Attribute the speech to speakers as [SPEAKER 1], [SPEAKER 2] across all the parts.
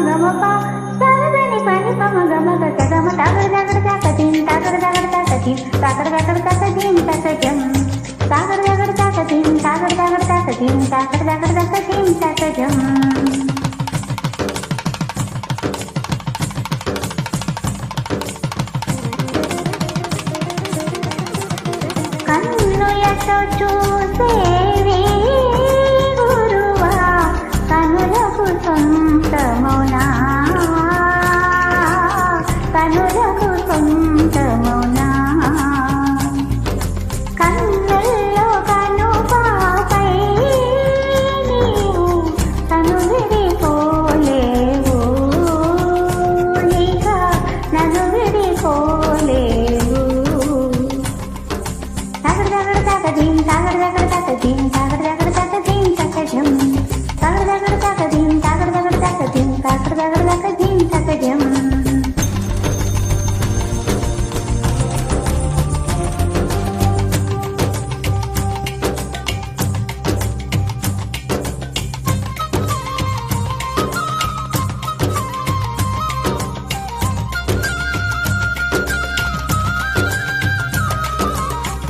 [SPEAKER 1] గమ ప సరదని పని పమ గమ గ గమ తగడ తగడ తక తిం తగడ తగడ తక తిం తగడ తగడ తక తిం తక జం తగడ తగడ తక తిం తగడ తగడ తక తిం తగడ తగడ తక తిం తక జం కన్నులతో చూసేవి గురువా కనులకు సొంతమునా కనులకు సొంతమునా కన్నుల్లో కను పాపై నీవు కను విడిపోలేవు ఇక నన్ను విడిపోలేవు తగడ తగడ తక దీం తగడ తగడ తక దీం తగడ తగడ తక దీం తక జం తగడ తగడ తక దీం తగడ తగడ తక దీం తగడ తగడ తక దీం తక జం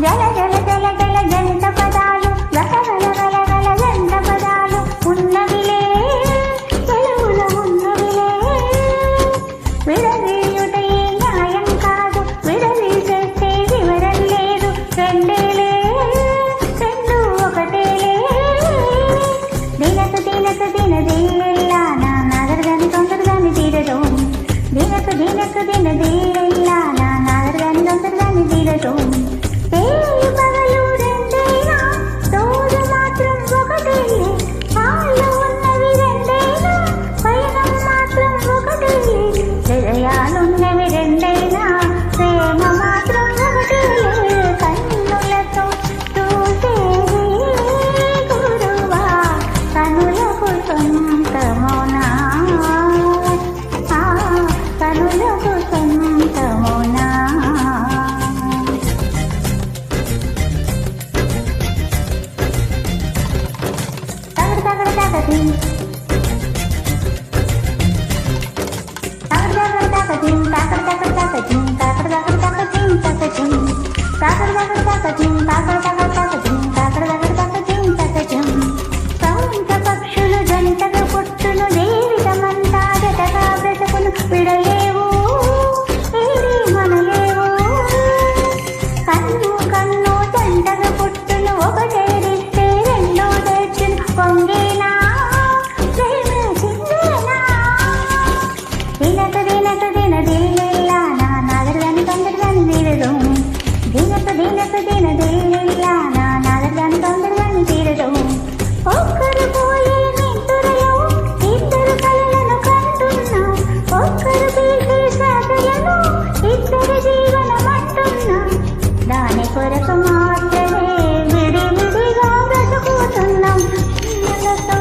[SPEAKER 1] జల జల జల జల జంట పదాలు గల గల గల గల జంట పదాలు ఉన్నవిలే తెలుగులో ఉన్నవిలే విడదీయుట ఏ న్యాయం కాదు విడదీసేస్తే వివరం లేదు రెండేలే రెండు ఒకటేలే దినకు దినకు దినదిల్లా నా నాగరగాని తొందరగాని తీరదు దినకు దినకు దినదిల్లా నా నాగరగాని తొందరగాని తీరదు పగలు రెండైనా రోజు మాత్రం ఒకటేలే పాలు ఉన్నవి రెండైనా పయనం మాత్రం ఒకటేలే హృదయాలున్నవి రెండైనా ప్రేమ మాత్రం ఒకటేలే కన్నులతో చూసేవి గురువా కనులకు సొంతమునా కనులకు సొంతమునా తగడ తగడ తక తిం తగడ తగడ తక తిం తగడ తగడ తక తిం తగడ తగడ తక తిం తక జం తగడ తగడ తక తిం తగడ తగడ తక తిం తగడ తగడ తక తిం తక జం సౌంత పక్షులు జంటగా పుట్టును జీవితమంతా జతగా బ్రతుకును విడలేవు ఏది మనలేవు కన్ను కన్ను జంటగా పుట్టును ఒకటేరిస్తే రెండో తెచ్చును పొంగేనా ప్రేమ చిందేనా దినకు దినకు దినదిల్లా నా నాగరగాని తొందరగాని తీరదు దినకు దినకు దినదిల్లా నా నాగరగాని తొందరగాని తీరదు ఒక్కరు పోయే నిద్రలో ఇద్దరు కలలను కంటున్నా ఒక్కరు పీల్చే శ్వాసలను ఇద్దరు జీవనమంటున్నా దాని కొరకు మాత్రమే విడివిడిగా బ్రతుకుతున్నాం కన్నులతో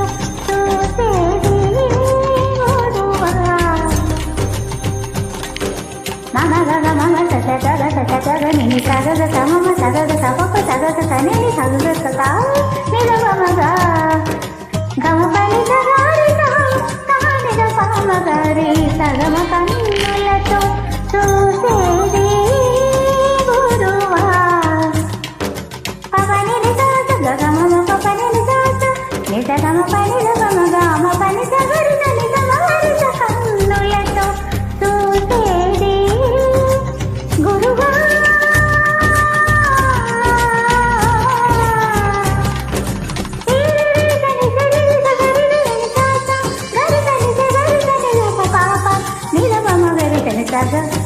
[SPEAKER 1] చూసేది గురువా మమ గగ మమ సగ గగ సగ గగ నిని సగగ సమమ సగగ సపప సగగ సనిని సగగ సగా నిలవమగ గమ పని సగారి సగానిగ పమ గారి సగమ కన్నులతో చూసేది గురువా పవని నిజాత గగమ పని నిజాత నిజ గమ పని గమ గమ పని సగరి నిజ మగరి కన్నులతో చూసేది గురువా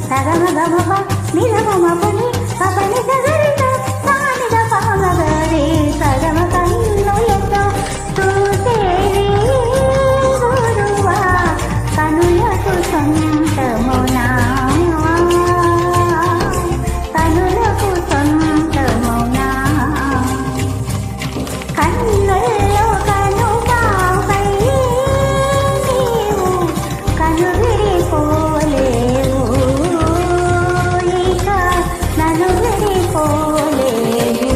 [SPEAKER 1] సగమ గమ నిలగమ పని పని సగరిత సానిగ పమ గరి సగమ కన్నులతో చూసేది గురువా కనులకు సొంతమునా కనులకు సొంతమునా కన్నుల్లో కను పాపై నీవు కను విడిపోలేవు ఇక నన్ను విడిపోలేవు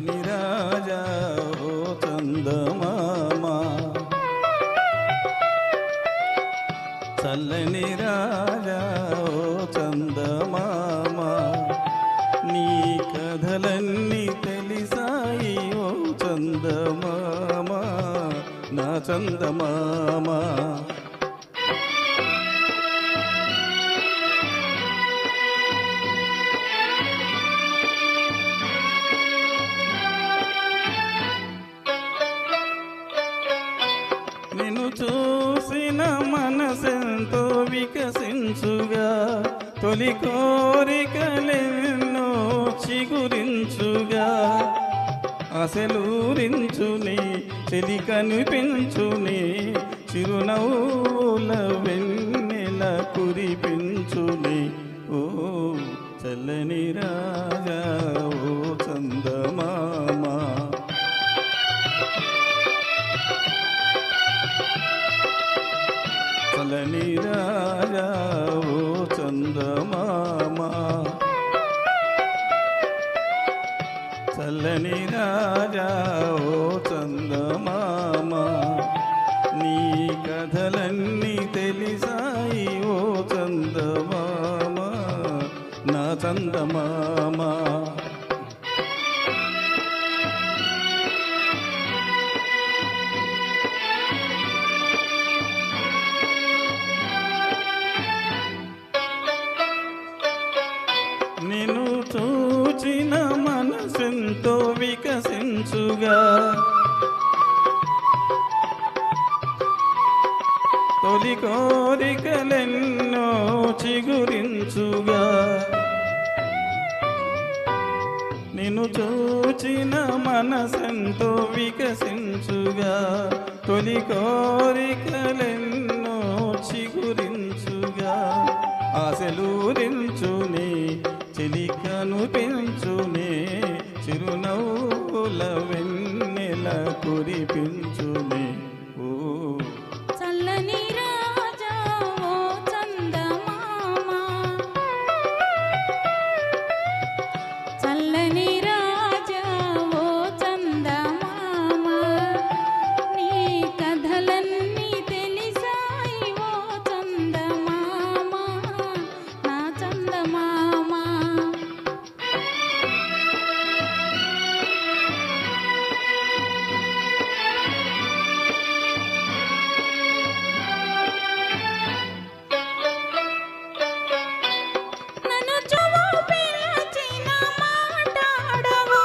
[SPEAKER 2] చల్లని రాజా ఓ చందమామ, చల్లని రాజా ఓ చందమామ, నీ కథలన్నీ తెలిసాయి ఓ చందమామ, నా చందమామ. నిన్ను చూసిన మనసెంతో వికసించుగా, తొలి కోరికలెన్నో చిగురించుగా, ఆశలూరించుని చెలి కనిపించుని, చిరునవ్వుల వెన్నెల కురిపించుని, ఓ చల్లని రాజా ఓ చందమామ, చల్లని రాజా ఓ చందమామ, చల్లని రాజా ఓ చందమామ, నీ కథలన్నీ తెలిసాయి ఓ చందమామ, నా చందమామ. నిన్ను చూచిన మనసెంతో వికసించుగా, తొలి కోరికలెన్నో చిగురించుగా, నిన్ను చూచిన మనసెంతో వికసించుగా, తొలి కోరికలెన్నో చిగురించుగా, ఆశలూరించుని చెలికను పెంచునే, చిరునవ్వుల వెన్నెల కురిపించునే, ఓ
[SPEAKER 3] చల్లని రాజా ఓ చందమామ, చల్లని రాజా ఓ చందమామ, నీ కథలన్నీ తెలిసాయి ఓ చందమామ, నా చందమామ. నన్ను చూపిలచిన మాటాడవు,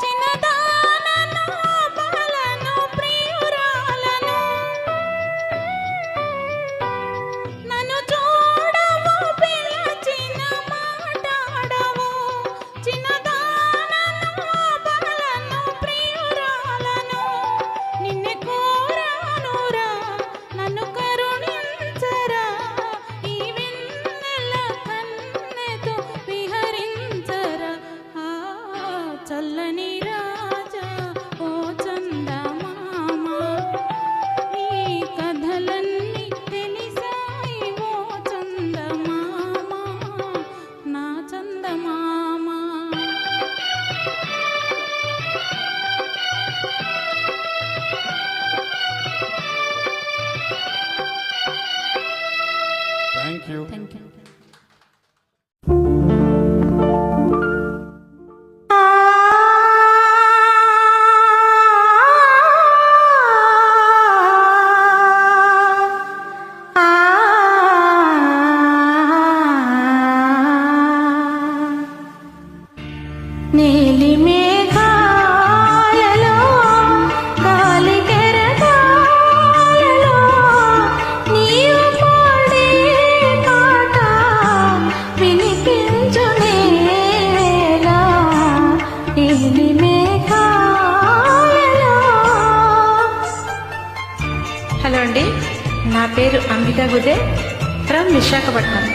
[SPEAKER 3] చిన్నదానను బలను ప్రియురాలను, నన్ను చూడవు పిలచిన మాటాడవు, చిన్నదానను బలను ప్రియురాలను, నిన్నే కోరానురా నన్ను కరుణించరా, ఈ వెన్నెల కన్నెతో విహరించరా, ఆ చల్లని రాజా ఓ చందమామ, నీ కథలన్నీ తెలిసాయి ఓ చందమామ, నా చందమామ.
[SPEAKER 2] Thank you.
[SPEAKER 3] Thank you.
[SPEAKER 1] నీలి మేఘాలలో గాలి కెరటాలలో నీవు పాడే పాట వినిపించునేలా, నీలి మేఘాలలో. హలో అండి, నా పేరు అంబిక గుదే ఫ్రమ్ విశాఖపట్నం.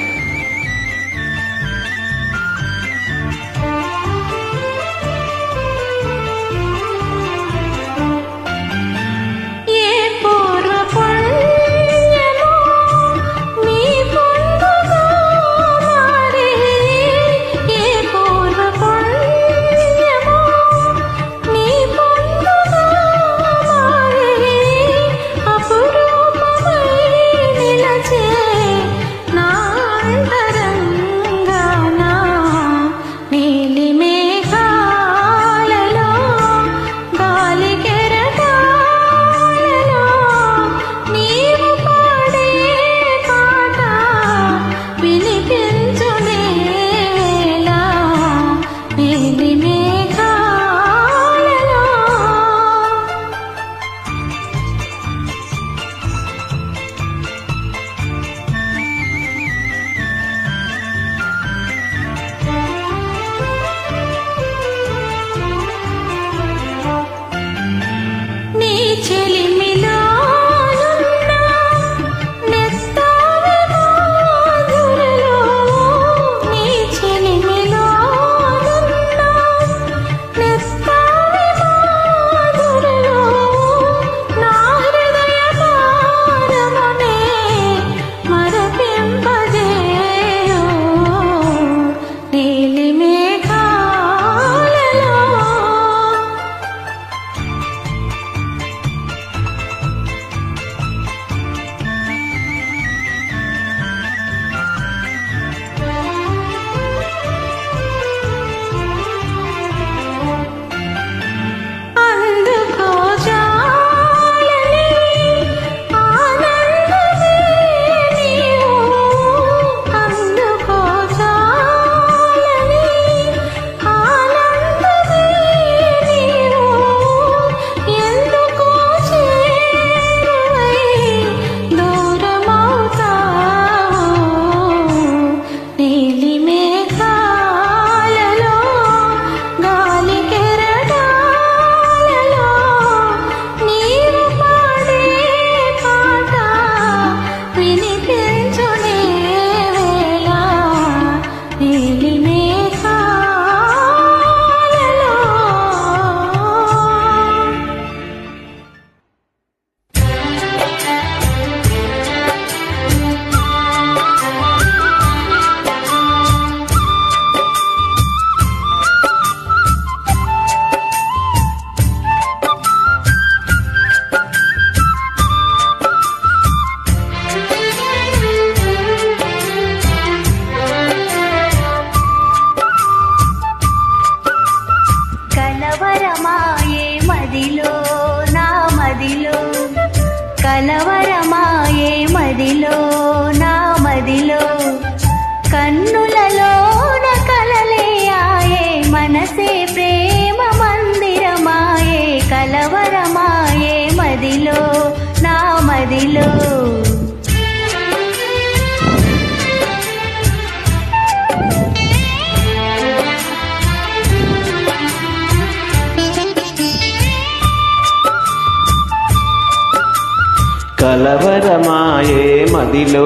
[SPEAKER 4] కలవరమాయే మదిలో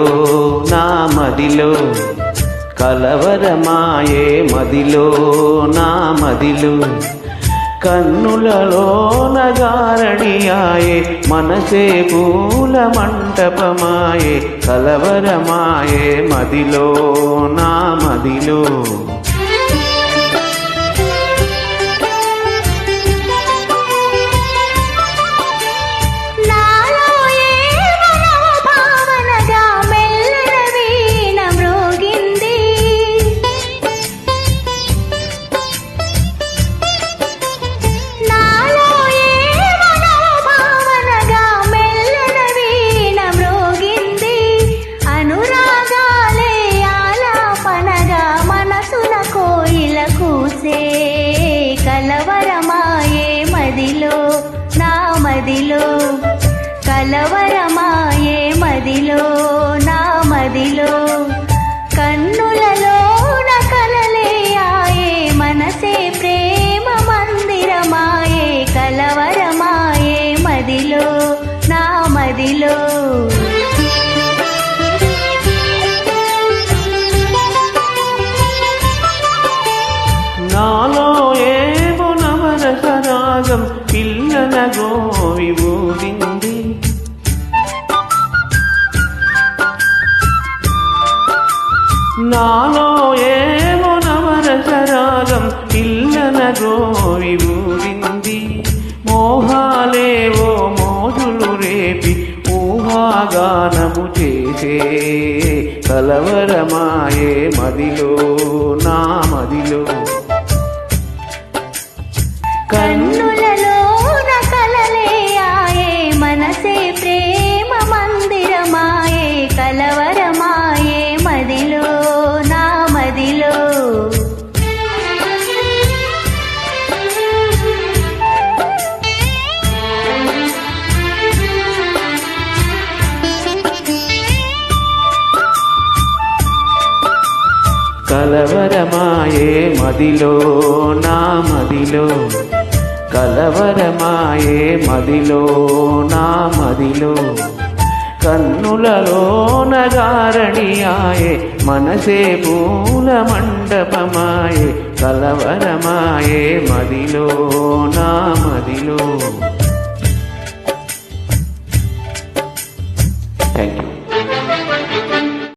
[SPEAKER 4] నా మదిలో, కలవరమాయే మదిలో నా మదిలో, కన్నులలో నగారణియాయే మనసే పూల మంటపమాయే, కలవరమాయే మదిలో నా మదిలో.
[SPEAKER 1] కలవరమాయే మదిలో నా మదిలో, కలవరమాయే మదిలో నా మదిలో, కన్నులలో కలలే ఆయే మనసే ప్రేమ మందిరమాయే, కలవరమాయే మదిలో నా మదిలో.
[SPEAKER 4] నాలో ఏమో నవరసరాగం పిల్లన గోవి ఊరింది, నాలో ఏమో నవరసరాగం పిల్లన గోవి ఊరింది, మోహాలేవో మోజులు రేపి ఊహాగానము చేసే, కలవరమాయే మదిలో నా మదిలో.
[SPEAKER 1] కన్నులలో కలలే ఆయే మనసే ప్రేమ మందిరమాయే, కలవరమాయే మదిలో నా మదిలో.
[SPEAKER 4] కలవరమాయే మదిలో నా మదిలో, కలవరమాయే మదిలో నా మదిలో, కన్నులలో నగారణియాయే మనసే పూల మండపమాయే, కలవరమాయే మదిలో నా మదిలో.